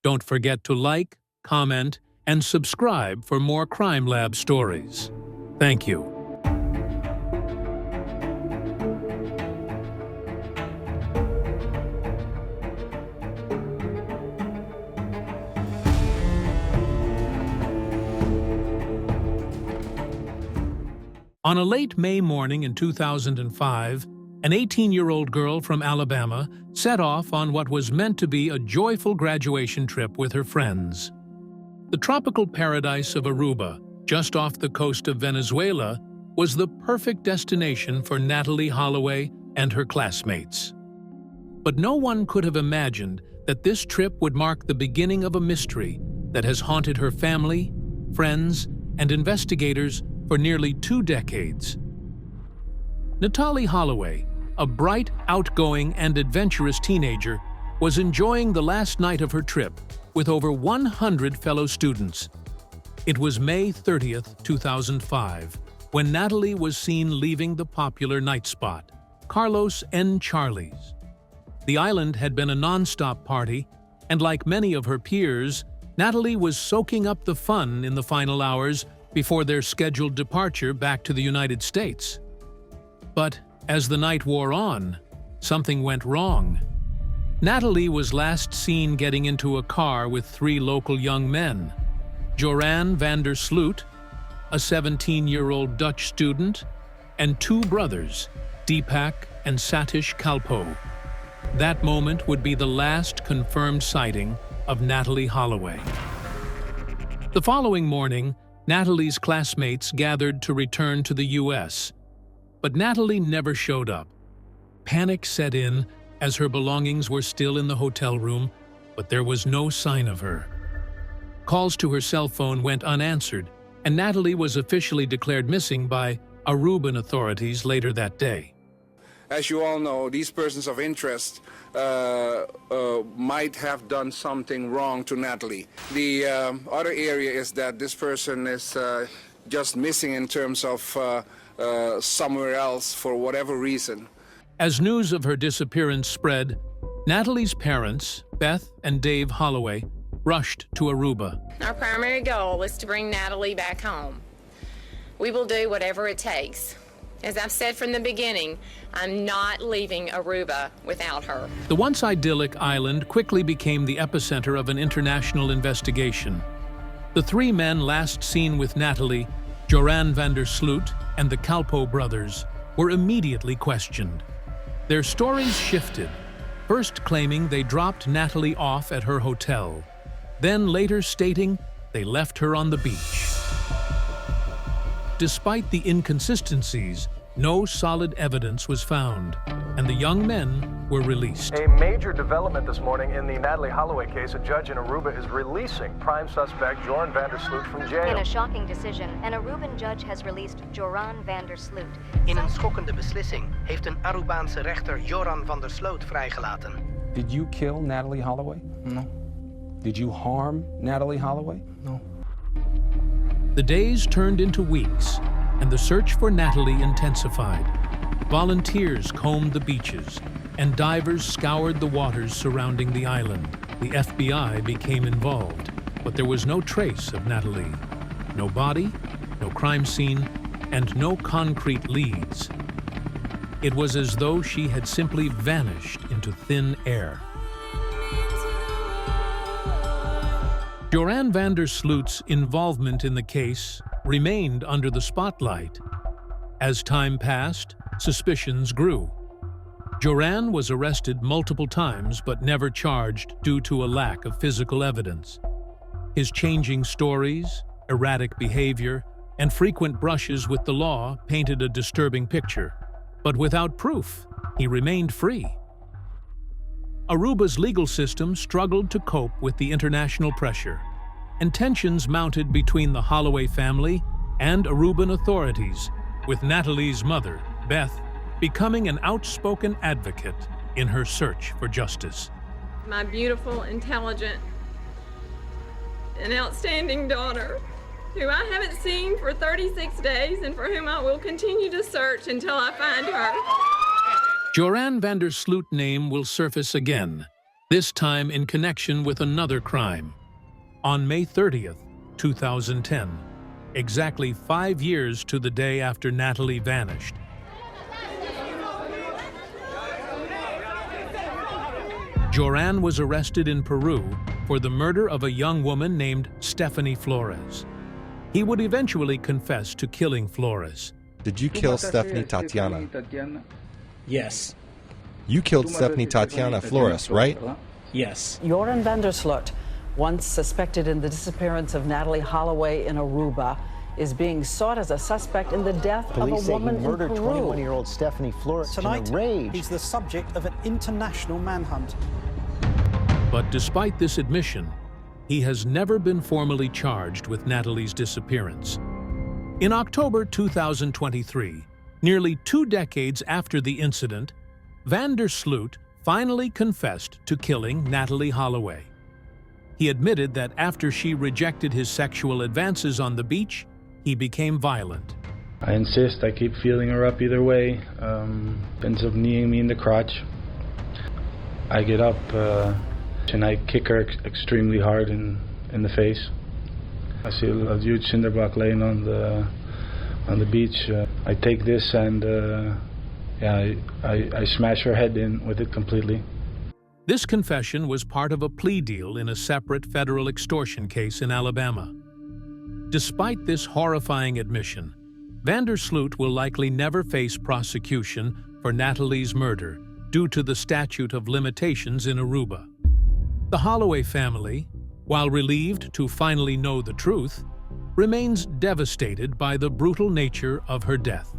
Don't forget to like, comment, and subscribe for more Crime Lab stories. Thank you. On a late May morning in 2005, an 18-year-old girl from Alabama set off on what was meant to be a joyful graduation trip with her friends. The tropical paradise of Aruba, just off the coast of Venezuela, was the perfect destination for Natalee Holloway and her classmates. But no one could have imagined that this trip would mark the beginning of a mystery that has haunted her family, friends, and investigators for nearly 2 decades. Natalee Holloway, a bright, outgoing, and adventurous teenager, was enjoying the last night of her trip with over 100 fellow students. It was May 30th, 2005, when Natalee was seen leaving the popular night spot, Carlos N. Charlie's. The island had been a non-stop party, and like many of her peers, Natalee was soaking up the fun in the final hours before their scheduled departure back to the United States. But as the night wore on, something went wrong. Natalee was last seen getting into a car with 3 local young men: Joran van der Sloot, a 17-year-old Dutch student, and 2 brothers, Deepak and Satish Kalpoe. That moment would be the last confirmed sighting of Natalee Holloway. The following morning, Natalee's classmates gathered to return to the U.S., but Natalee never showed up. Panic set in as her belongings were still in the hotel room, but there was no sign of her. Calls to her cell phone went unanswered, and Natalee was officially declared missing by Aruban authorities later that day. As you all know, these persons of interest might have done something wrong to Natalee. The other area is that this person is just missing in terms of somewhere else for whatever reason. As news of her disappearance spread, Natalee's parents, Beth and Dave Holloway, rushed to Aruba. Our primary goal is to bring Natalee back home. We will do whatever it takes. As I've said from the beginning, I'm not leaving Aruba without her. The once idyllic island quickly became the epicenter of an international investigation. The 3 men last seen with Natalee, Joran van der Sloot and the Kalpoe brothers, were immediately questioned. Their stories shifted, first claiming they dropped Natalee off at her hotel, then later stating they left her on the beach. Despite the inconsistencies, no solid evidence was found, and the young men were released. A major development this morning in the Natalee Holloway case. A judge in Aruba is releasing prime suspect Joran van der Sloot from jail. In a shocking decision, an Aruban judge has released Joran van der Sloot. In een schokkende beslissing heeft een Arubaanse rechter Joran van der Sloot vrijgelaten. Did you kill Natalee Holloway? No. Did you harm Natalee Holloway? No. The days turned into weeks, and the search for Natalee intensified. Volunteers combed the beaches, and divers scoured the waters surrounding the island. The FBI became involved, but there was no trace of Natalee. No body, no crime scene, and no concrete leads. It was as though she had simply vanished into thin air. Joran van der Sloot's involvement in the case remained under the spotlight. As time passed, suspicions grew. Joran was arrested multiple times but never charged due to a lack of physical evidence. His changing stories, erratic behavior, and frequent brushes with the law painted a disturbing picture. But without proof, he remained free. Aruba's legal system struggled to cope with the international pressure, and tensions mounted between the Holloway family and Aruban authorities, with Natalee's mother, Beth, becoming an outspoken advocate in her search for justice. My beautiful, intelligent, and outstanding daughter, who I haven't seen for 36 days and for whom I will continue to search until I find her. Joran van der Sloot's name will surface again, this time in connection with another crime. On May 30th, 2010, exactly 5 years to the day after Natalee vanished, Joran was arrested in Peru for the murder of a young woman named Stephanie Flores. He would eventually confess to killing Flores. Did you kill Stephanie Tatiana? Yes. You killed Stephanie Tatiana Flores, right? Yes. Joran van der Sloot, once suspected in the disappearance of Natalee Holloway in Aruba, is being sought as a suspect in the death of a woman in Peru. Police say he murdered 21-year-old Stephanie Flores Tonight, in a rage. he's the subject of an international manhunt. But despite this admission, he has never been formally charged with Natalee's disappearance. In October 2023, nearly 2 decades after the incident, van der Sloot finally confessed to killing Natalee Holloway. He admitted that after she rejected his sexual advances on the beach, he became violent. I insist, I keep feeling her up either way. Ends up kneeing me in the crotch. I get up and I kick her extremely hard in the face. I see a huge cinder block laying on the beach. I take this and I smash her head in with it completely. This confession was part of a plea deal in a separate federal extortion case in Alabama. Despite this horrifying admission, van der Sloot will likely never face prosecution for Natalee's murder due to the statute of limitations in Aruba. The Holloway family, while relieved to finally know the truth, remains devastated by the brutal nature of her death.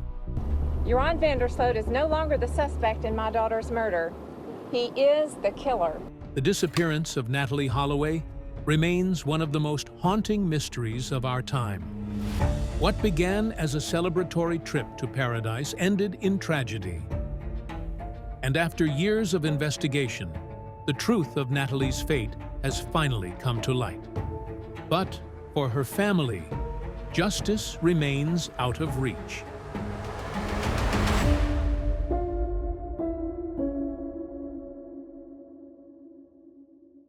Joran van der Sloot is no longer the suspect in my daughter's murder. He is the killer. The disappearance of Natalee Holloway remains one of the most haunting mysteries of our time. What began as a celebratory trip to paradise ended in tragedy. And after years of investigation, the truth of Natalee's fate has finally come to light. But for her family, justice remains out of reach.